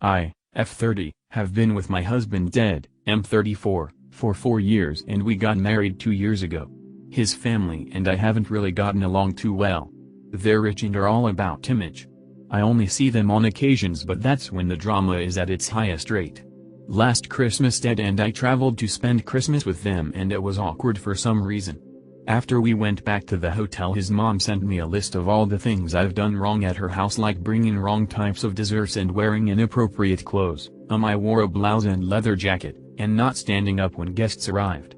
I, F30, have been with my husband dead, M34, for 4 years and we got married 2 years ago. His family and I haven't really gotten along too well. They're rich and are all about image. I only see them on occasions, but that's when the drama is at its highest rate. Last Christmas Dad and I traveled to spend Christmas with them and it was awkward for some reason. After we went back to the hotel, his mom sent me a list of all the things I've done wrong at her house, like bringing wrong types of desserts and wearing inappropriate clothes. I wore a blouse and leather jacket, and not standing up when guests arrived.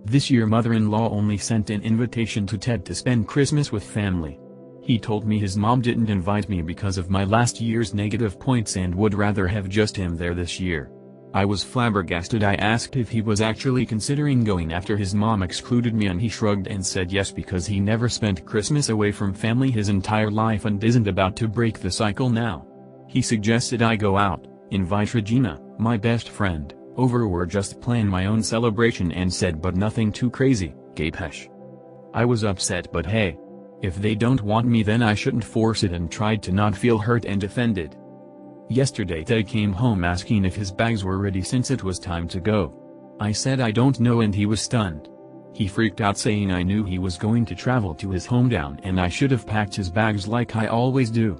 This year mother-in-law only sent an invitation to Ted to spend Christmas with family. He told me his mom didn't invite me because of my last year's negative points and would rather have just him there this year. I was flabbergasted. I asked if he was actually considering going after his mom excluded me, and he shrugged and said yes, because he never spent Christmas away from family his entire life and isn't about to break the cycle now. He suggested I go out, invite Regina, my best friend, over or just plan my own celebration, and said but nothing too crazy, Capesh. I was upset, but hey. If they don't want me then I shouldn't force it, and tried to not feel hurt and offended. Yesterday Ted came home asking if his bags were ready since it was time to go. I said I don't know and he was stunned. He freaked out, saying I knew he was going to travel to his hometown and I should have packed his bags like I always do.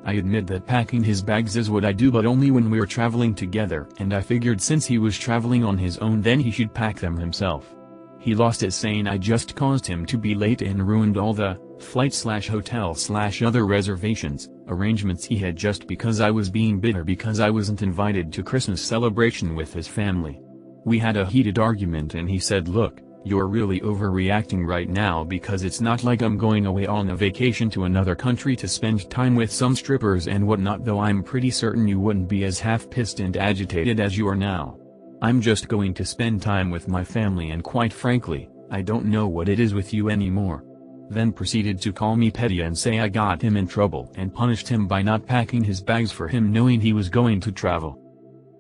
I admit that packing his bags is what I do, but only when we're traveling together, and I figured since he was traveling on his own then he should pack them himself. He lost it, saying I just caused him to be late and ruined all the flight/hotel/other reservations arrangements he had just because I was being bitter because I wasn't invited to Christmas celebration with his family. We had a heated argument and he said, look, you're really overreacting right now, because it's not like I'm going away on a vacation to another country to spend time with some strippers and whatnot, though I'm pretty certain you wouldn't be as half-pissed and agitated as you are now. I'm just going to spend time with my family, and quite frankly, I don't know what it is with you anymore. Then proceeded to call me petty and say I got him in trouble and punished him by not packing his bags for him knowing he was going to travel.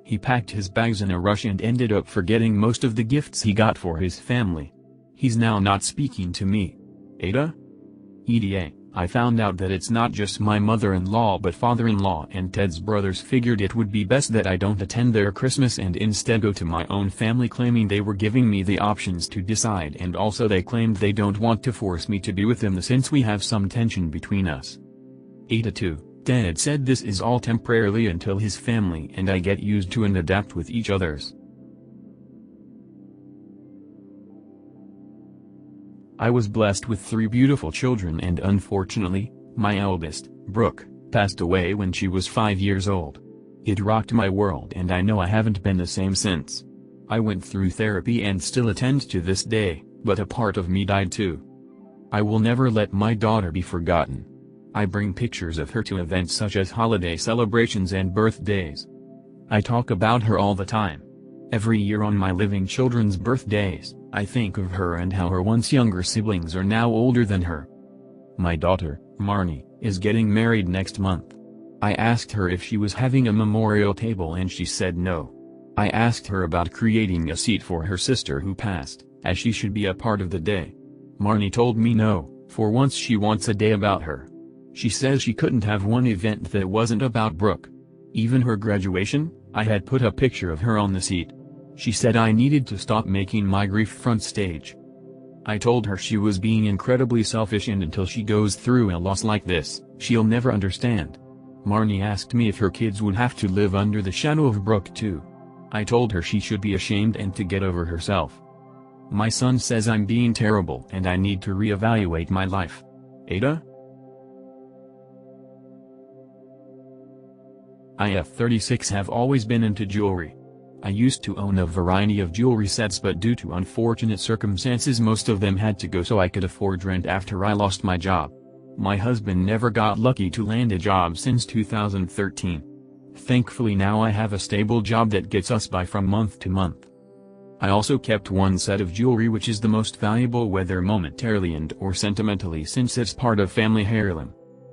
He packed his bags in a rush and ended up forgetting most of the gifts he got for his family. He's now not speaking to me. Ada? EDA, I found out that it's not just my mother-in-law but father-in-law and Ted's brothers figured it would be best that I don't attend their Christmas and instead go to my own family, claiming they were giving me the options to decide, and also they claimed they don't want to force me to be with them since we have some tension between us. Ada 2. Dad said this is all temporarily until his family and I get used to and adapt with each other's. I was blessed with 3 beautiful children and unfortunately, my eldest, Brooke, passed away when she was 5 years old. It rocked my world and I know I haven't been the same since. I went through therapy and still attend to this day, but a part of me died too. I will never let my daughter be forgotten. I bring pictures of her to events such as holiday celebrations and birthdays. I talk about her all the time. Every year on my living children's birthdays, I think of her and how her once younger siblings are now older than her. My daughter, Marnie, is getting married next month. I asked her if she was having a memorial table and she said no. I asked her about creating a seat for her sister who passed, as she should be a part of the day. Marnie told me no, for once she wants a day about her. She says she couldn't have one event that wasn't about Brooke. Even her graduation, I had put a picture of her on the seat. She said I needed to stop making my grief front stage. I told her she was being incredibly selfish and until she goes through a loss like this, she'll never understand. Marnie asked me if her kids would have to live under the shadow of Brooke too. I told her she should be ashamed and to get over herself. My son says I'm being terrible and I need to reevaluate my life. Ada? I F36 have always been into jewelry. I used to own a variety of jewelry sets, but due to unfortunate circumstances most of them had to go so I could afford rent after I lost my job. My husband never got lucky to land a job since 2013. Thankfully now I have a stable job that gets us by from month to month. I also kept one set of jewelry which is the most valuable whether momentarily and or sentimentally since it's part of family heirloom.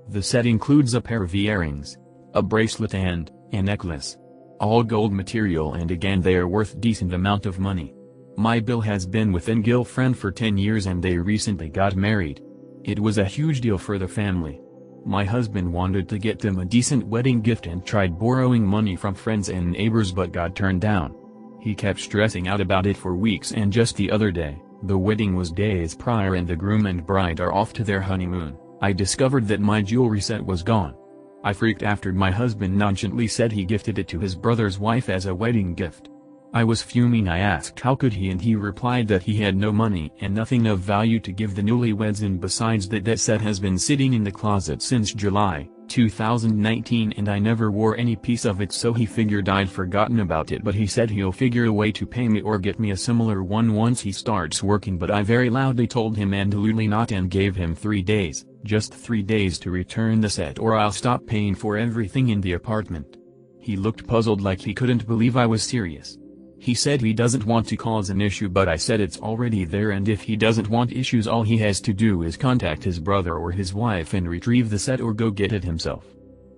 The set includes a pair of earrings, a bracelet and a necklace. All gold material, and again they are worth decent amount of money. My Bill has been with a girlfriend for 10 years and they recently got married. It was a huge deal for the family. My husband wanted to get them a decent wedding gift and tried borrowing money from friends and neighbors but got turned down. He kept stressing out about it for weeks, and just the other day, the wedding was days prior and the groom and bride are off to their honeymoon, I discovered that my jewelry set was gone. I freaked after my husband nonchalantly said he gifted it to his brother's wife as a wedding gift. I was fuming. I asked how could he, and he replied that he had no money and nothing of value to give the newlyweds, and besides that set has been sitting in the closet since July 2019 and I never wore any piece of it, so he figured I'd forgotten about it, but he said he'll figure a way to pay me or get me a similar one once he starts working. But I very loudly told him absolutely not and gave him 3 days, just 3 days to return the set or I'll stop paying for everything in the apartment. He looked puzzled, like he couldn't believe I was serious. He said he doesn't want to cause an issue, but I said it's already there, and if he doesn't want issues all he has to do is contact his brother or his wife and retrieve the set or go get it himself.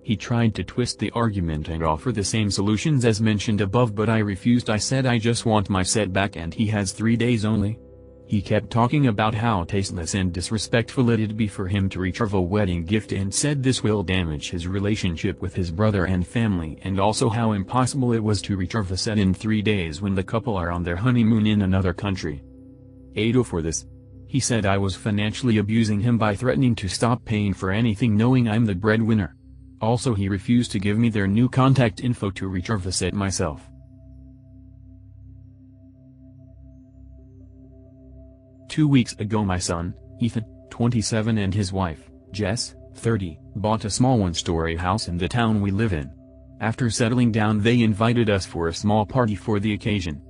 He tried to twist the argument and offer the same solutions as mentioned above, but I refused. I said I just want my set back and he has 3 days only. He kept talking about how tasteless and disrespectful it'd be for him to retrieve a wedding gift and said this will damage his relationship with his brother and family, and also how impossible it was to retrieve the set in 3 days when the couple are on their honeymoon in another country. For this. He said I was financially abusing him by threatening to stop paying for anything knowing I'm the breadwinner. Also, he refused to give me their new contact info to retrieve the set myself. 2 weeks ago my son, Ethan, 27, and his wife, Jess, 30, bought a small one-story house in the town we live in. After settling down they invited us for a small party for the occasion.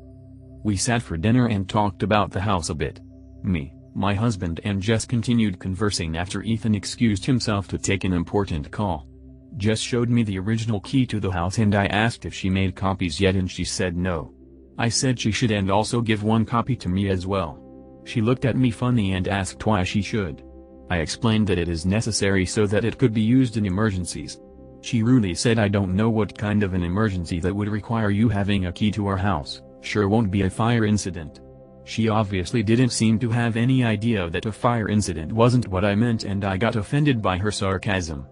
We sat for dinner and talked about the house a bit. Me, my husband and Jess continued conversing after Ethan excused himself to take an important call. Jess showed me the original key to the house and I asked if she made copies yet and she said no. I said she should and also give one copy to me as well. She looked at me funny and asked why she should. I explained that it is necessary so that it could be used in emergencies. She rudely said I don't know what kind of an emergency that would require you having a key to our house, sure won't be a fire incident. She obviously didn't seem to have any idea that a fire incident wasn't what I meant and I got offended by her sarcasm.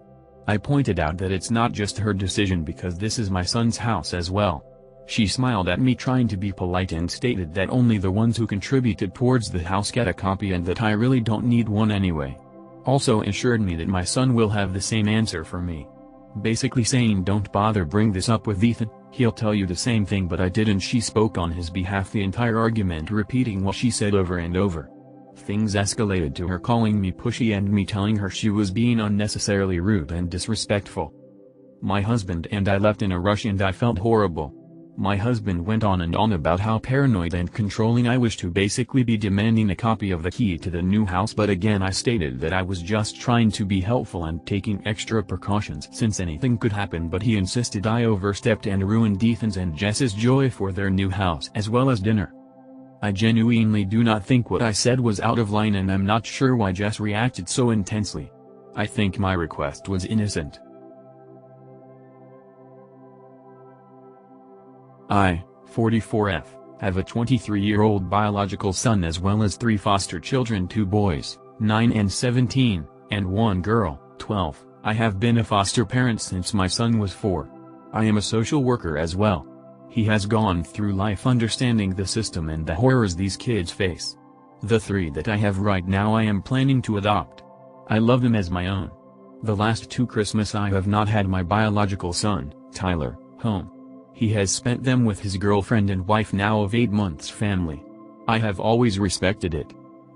I pointed out that it's not just her decision because this is my son's house as well. She smiled at me trying to be polite and stated that only the ones who contributed towards the house get a copy and that I really don't need one anyway. Also assured me that my son will have the same answer for me. Basically saying don't bother bring this up with Ethan, he'll tell you the same thing, but I didn't. She spoke on his behalf the entire argument, repeating what she said over and over. Things escalated to her calling me pushy and me telling her she was being unnecessarily rude and disrespectful. My husband and I left in a rush and I felt horrible. My husband went on and on about how paranoid and controlling I was to basically be demanding a copy of the key to the new house, but again I stated that I was just trying to be helpful and taking extra precautions since anything could happen, but he insisted I overstepped and ruined Ethan's and Jess's joy for their new house as well as dinner. I genuinely do not think what I said was out of line and I'm not sure why Jess reacted so intensely. I think my request was innocent. I, 44F, have a 23-year-old biological son as well as 3 foster children, 2 boys, 9 and 17, and 1 girl, 12. I have been a foster parent since my son was 4. I am a social worker as well. He has gone through life understanding the system and the horrors these kids face. The 3 that I have right now I am planning to adopt. I love them as my own. The last 2 Christmas I have not had my biological son, Tyler, home. He has spent them with his girlfriend and wife now of 8 months family. I have always respected it.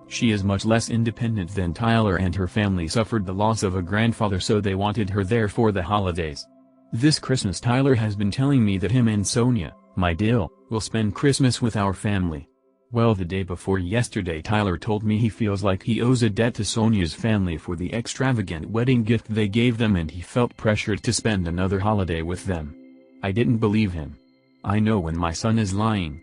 She is much less independent than Tyler and her family suffered the loss of a grandfather, so they wanted her there for the holidays. This Christmas Tyler has been telling me that him and Sonia, my deal, will spend Christmas with our family. Well, the day before yesterday Tyler told me he feels like he owes a debt to Sonia's family for the extravagant wedding gift they gave them and he felt pressured to spend another holiday with them. I didn't believe him. I know when my son is lying.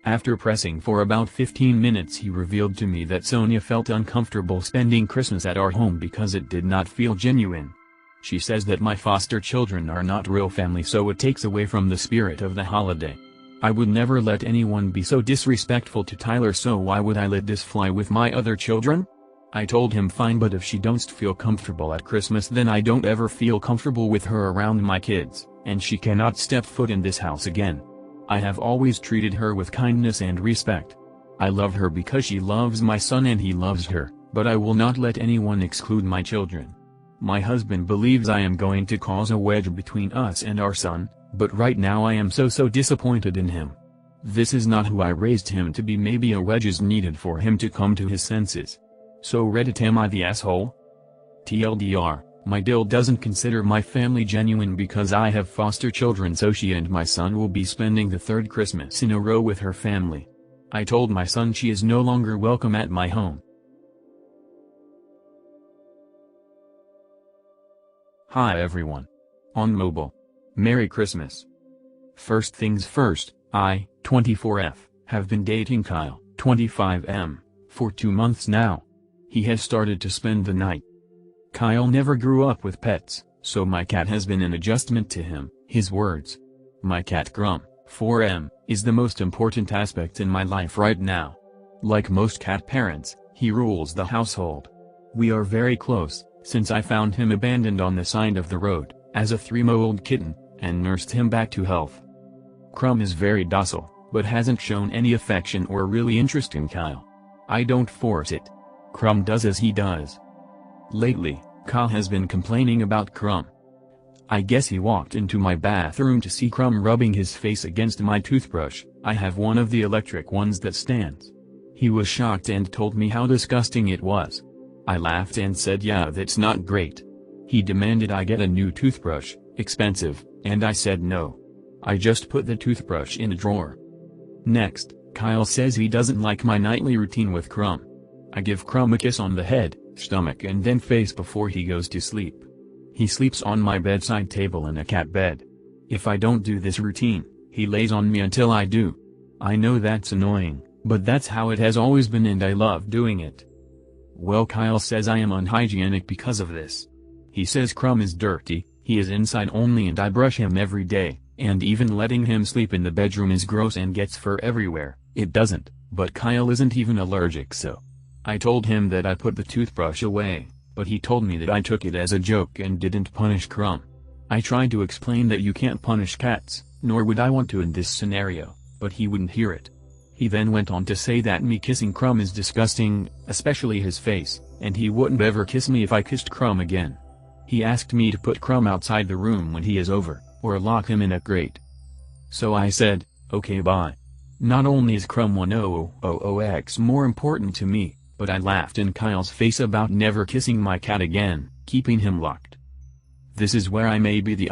After pressing for about 15 minutes he revealed to me that Sonia felt uncomfortable spending Christmas at our home because it did not feel genuine. She says that my foster children are not real family, so it takes away from the spirit of the holiday. I would never let anyone be so disrespectful to Tyler, so why would I let this fly with my other children? I told him fine, but if she don't feel comfortable at Christmas, then I don't ever feel comfortable with her around my kids, and she cannot step foot in this house again. I have always treated her with kindness and respect. I love her because she loves my son and he loves her, but I will not let anyone exclude my children. My husband believes I am going to cause a wedge between us and our son, but right now I am so disappointed in him. This is not who I raised him to be. Maybe a wedge is needed for him to come to his senses. So Reddit, am I the asshole? TLDR, my Dill doesn't consider my family genuine because I have foster children, so she and my son will be spending the third Christmas in a row with her family. I told my son she is no longer welcome at my home. Hi everyone. On mobile. Merry Christmas. First things first, I, 24F, have been dating Kyle, 25M, for 2 months now. He has started to spend the night. Kyle never grew up with pets, so my cat has been an adjustment to him. His words. My cat Crumb, 4M, is the most important aspect in my life right now. Like most cat parents, he rules the household. We are very close, since I found him abandoned on the side of the road, as a 3-month-old kitten, and nursed him back to health. Crumb is very docile, but hasn't shown any affection or really interest in Kyle. I don't force it. Crumb does as he does. Lately, Kyle has been complaining about Crumb. I guess he walked into my bathroom to see Crumb rubbing his face against my toothbrush. I have one of the electric ones that stands. He was shocked and told me how disgusting it was. I laughed and said yeah, that's not great. He demanded I get a new toothbrush, expensive, and I said no. I just put the toothbrush in a drawer. Next, Kyle says he doesn't like my nightly routine with Crumb. I give Crumb a kiss on the head, stomach and then face before he goes to sleep. He sleeps on my bedside table in a cat bed. If I don't do this routine, he lays on me until I do. I know that's annoying, but that's how it has always been and I love doing it. Well, Kyle says I am unhygienic because of this. He says Crumb is dirty, he is inside only and I brush him every day, and even letting him sleep in the bedroom is gross and gets fur everywhere. It doesn't, but Kyle isn't even allergic, so. I told him that I put the toothbrush away, but he told me that I took it as a joke and didn't punish Crumb. I tried to explain that you can't punish cats, nor would I want to in this scenario, but he wouldn't hear it. He then went on to say that me kissing Crumb is disgusting, especially his face, and he wouldn't ever kiss me if I kissed Crumb again. He asked me to put Crumb outside the room when he is over, or lock him in a crate. So I said, okay, bye. Not only is Crumb 1000x more important to me, but I laughed in Kyle's face about never kissing my cat again, keeping him locked. This is where I may be the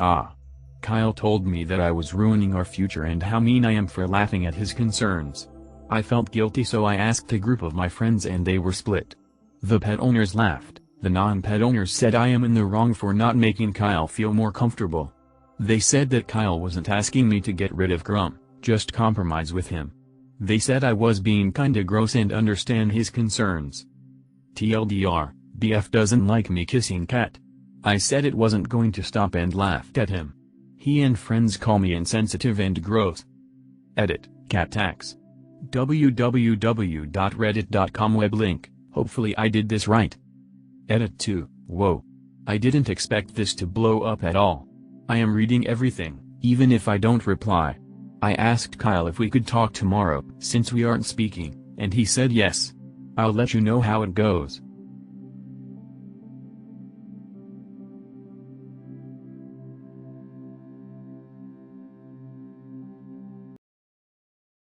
Kyle told me that I was ruining our future and how mean I am for laughing at his concerns. I felt guilty, so I asked a group of my friends and they were split. The pet owners laughed, the non-pet owners said I am in the wrong for not making Kyle feel more comfortable. They said that Kyle wasn't asking me to get rid of Crumb, just compromise with him. They said I was being kinda gross and understand his concerns. TLDR, BF doesn't like me kissing cat. I said it wasn't going to stop and laughed at him. He and friends call me insensitive and gross. Edit, cat tax. www.reddit.com web link, hopefully I did this right. Edit 2, whoa. I didn't expect this to blow up at all. I am reading everything, even if I don't reply. I asked Kyle if we could talk tomorrow, since we aren't speaking, and he said yes. I'll let you know how it goes.